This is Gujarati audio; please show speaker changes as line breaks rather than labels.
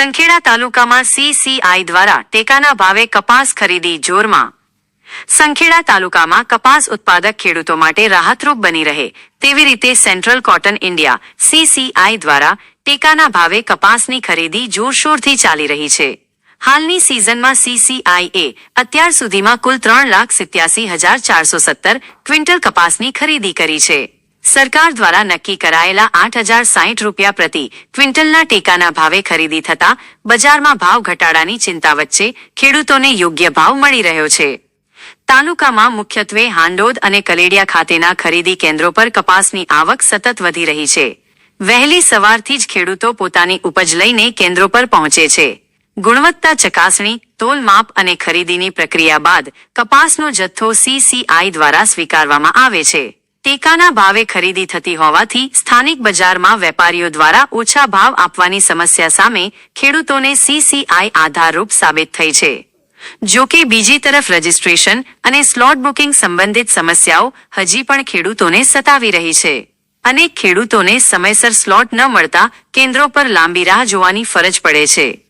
સંખેડા તાલુકામાં સીસીઆઈ દ્વારા ટેકાના ભાવે કપાસ ખરીદી જોરમાં। સંખેડા તાલુકામાં કપાસ ઉત્પાદક ખેડૂતો માટે રાહતરૂપ બની રહે તેવી રીતે સેન્ટ્રલ કોટન ઇન્ડિયા સીસીઆઈ દ્વારા ટેકાના ભાવે કપાસની ખરીદી જોરશોરથી ચાલી રહી છે। હાલની સિઝનમાં સીસીઆઈએ અત્યાર સુધીમાં કુલ 3,87,417 ક્વિન્ટલ કપાસની ખરીદી કરી છે। સરકાર દ્વારા નક્કી કરાયેલા 8,060 રૂપિયા પ્રતિ ક્વિન્ટલના ટેકાના ભાવે ખરીદી થતા બજારમાં ભાવ ઘટાડાની ચિંતા વચ્ચે ખેડૂતોને યોગ્ય ભાવ મળી રહ્યો છે। તાલુકામાં મુખ્યત્વે હાંડોદ અને કલેડિયા ખાતેના ખરીદી કેન્દ્રો પર કપાસની આવક સતત વધી રહી છે। વહેલી સવારથી જ ખેડૂતો પોતાની ઉપજ લઈને કેન્દ્રો પર પહોંચે છે। ગુણવત્તા ચકાસણી, તોલમાપ અને ખરીદીની પ્રક્રિયા બાદ કપાસનો જથ્થો સીસીઆઈ દ્વારા સ્વીકારવામાં આવે છે। ટેકાના ભાવે ખરીદી થતી હોવાથી સ્થાનિક બજારમાં વેપારીઓ દ્વારા ઓછા ભાવ આપવાની સમસ્યા સામે ખેડૂતોને સીસીઆઈ આધારરૂપ સાબિત થઈ છે। જો કે બીજી તરફ રજીસ્ટ્રેશન અને સ્લોટ બુકિંગ સંબંધિત સમસ્યાઓ હજી પણ ખેડૂતોને સતાવી રહી છે। અનેક ખેડૂતોને સમયસર સ્લોટ ન મળતા કેન્દ્રો પર લાંબી રાહ જોવાની ફરજ પડે છે।